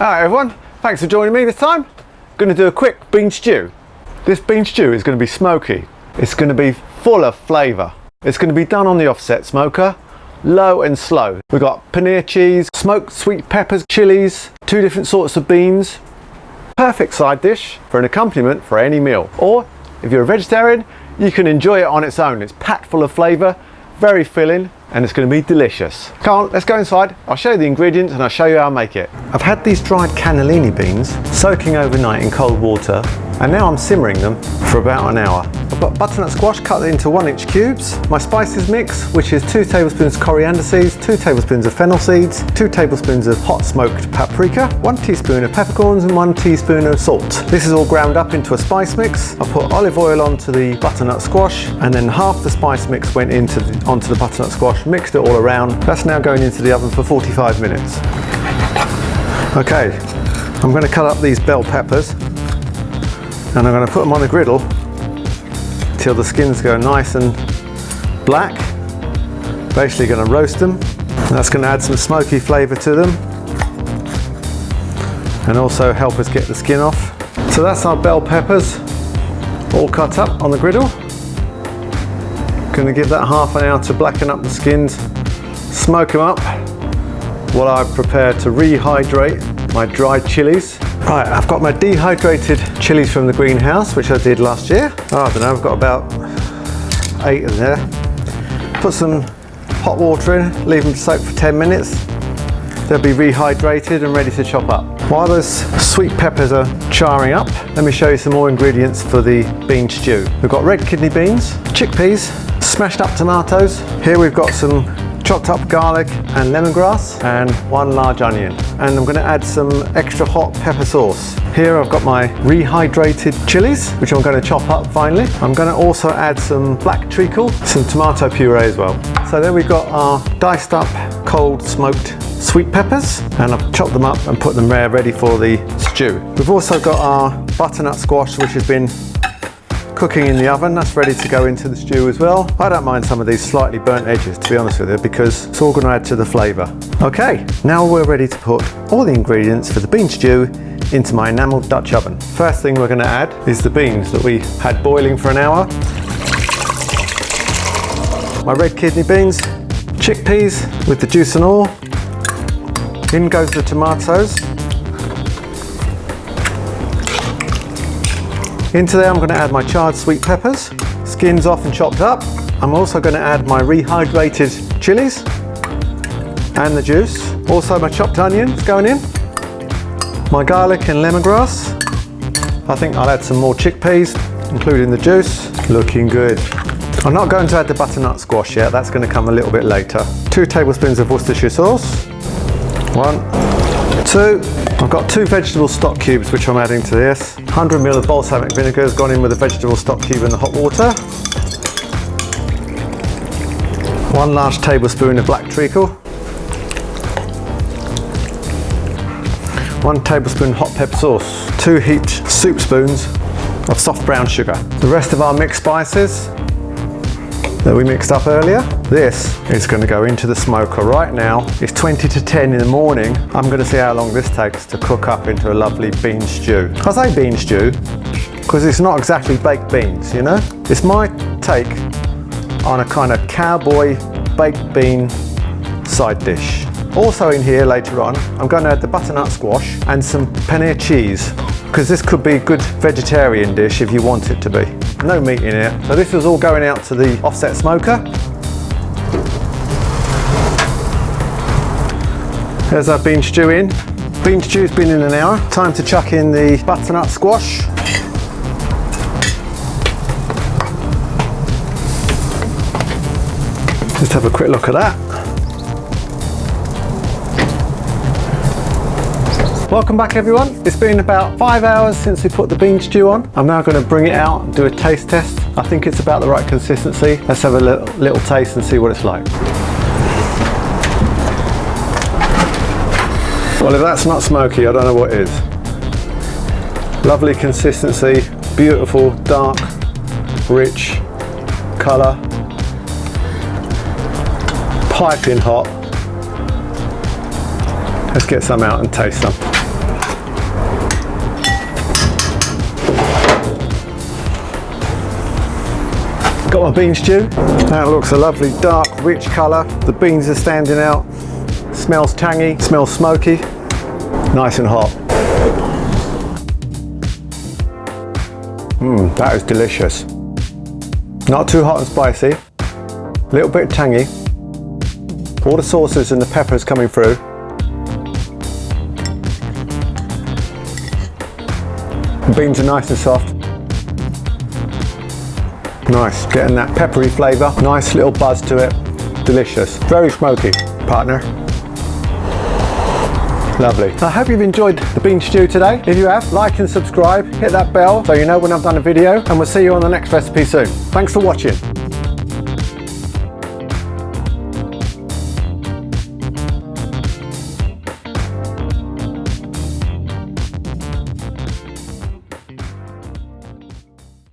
Alright everyone, thanks for joining me this time. Going to do a quick bean stew. This bean stew is going to be smoky. It's going to be full of flavour. It's going to be done on the offset smoker, low and slow. We've got paneer cheese, smoked sweet peppers, chilies, 2 different sorts of beans. Perfect side dish for an accompaniment for any meal. Or if you're a vegetarian, you can enjoy it on its own. It's packed full of flavour, very filling, and it's going to be delicious. Come on, let's go inside. I'll show you the ingredients and I'll show you how I make it. I've had these dried cannellini beans soaking overnight in cold water, and now I'm simmering them for about an hour. I've got butternut squash cut into 1-inch cubes, my spices mix, which is 2 tablespoons coriander seeds, 2 tablespoons of fennel seeds, 2 tablespoons of hot smoked paprika, 1 teaspoon of peppercorns and 1 teaspoon of salt. This is all ground up into a spice mix. I put olive oil onto the butternut squash, and then half the spice mix went onto the butternut squash, mixed it all around. That's now going into the oven for 45 minutes. Okay, I'm going to cut up these bell peppers and I'm going to put them on the griddle till the skins go nice and black. Basically going to roast them, and that's going to add some smoky flavour to them and also help us get the skin off. So that's our bell peppers all cut up on the griddle. Going to give that half an hour to blacken up the skins, smoke them up while I prepare to rehydrate my dried chilies. Right, I've got my dehydrated chilies from the greenhouse, which I did last year. I don't know, I've got about 8 in there. Put some hot water in, leave them to soak for 10 minutes. They'll be rehydrated and ready to chop up. While those sweet peppers are charring up, let me show you some more ingredients for the bean stew. We've got red kidney beans, chickpeas, smashed up tomatoes. Here we've got some chopped up garlic and lemongrass and 1 large onion. And I'm going to add some extra hot pepper sauce. Here I've got my rehydrated chilies, which I'm going to chop up finely. I'm going to also add some black treacle, some tomato puree as well. So then we've got our diced up cold smoked sweet peppers, and I've chopped them up and put them there ready for the stew. We've also got our butternut squash, which has been cooking in the oven. That's ready to go into the stew as well. I don't mind some of these slightly burnt edges, to be honest with you, because it's all going to add to the flavour. Okay, now we're ready to put all the ingredients for the bean stew into my enamelled Dutch oven. First thing we're going to add is the beans that we had boiling for an hour. My red kidney beans, chickpeas with the juice and all. In goes the tomatoes. Into there I'm going to add my charred sweet peppers, skins off and chopped up. I'm also going to add my rehydrated chilies and the juice. Also my chopped onions going in. My garlic and lemongrass. I think I'll add some more chickpeas, including the juice. Looking good. I'm not going to add the butternut squash yet, that's going to come a little bit later. 2 tablespoons of Worcestershire sauce. 1, 2. I've got 2 vegetable stock cubes which I'm adding to this. 100 ml of balsamic vinegar has gone in with the vegetable stock cube and the hot water. 1 large tablespoon of black treacle. 1 tablespoon hot pepper sauce. 2 heaped soup spoons of soft brown sugar. The rest of our mixed spices that we mixed up earlier. This is going to go into the smoker right now. It's 20 to 10 in the morning. I'm going to see how long this takes to cook up into a lovely bean stew. I say bean stew because it's not exactly baked beans, you know? It's my take on a kind of cowboy baked bean side dish. Also in here later on, I'm going to add the butternut squash and some paneer cheese, because this could be a good vegetarian dish if you want it to be. No meat in here. So this is all going out to the offset smoker. There's our bean stew in. Bean stew's been in an hour. Time to chuck in the butternut squash. Just have a quick look at that. Welcome back everyone. It's been about 5 hours since we put the bean stew on. I'm now going to bring it out and do a taste test. I think it's about the right consistency. Let's have a little taste and see what it's like. Well, if that's not smoky, I don't know what is. Lovely consistency, beautiful, dark, rich colour, piping hot. Let's get some out and taste some. Got my bean stew. That looks a lovely dark, rich colour. The beans are standing out. Smells tangy, smells smoky. Nice and hot. That is delicious. Not too hot and spicy. A little bit tangy. All the sauces and the peppers coming through. The beans are nice and soft. Nice, getting that peppery flavour. Nice little buzz to it. Delicious. Very smoky, partner. Lovely. I hope you've enjoyed the bean stew today. If you have, like and subscribe, hit that bell so you know when I've done a video, and we'll see you on the next recipe soon. Thanks for watching.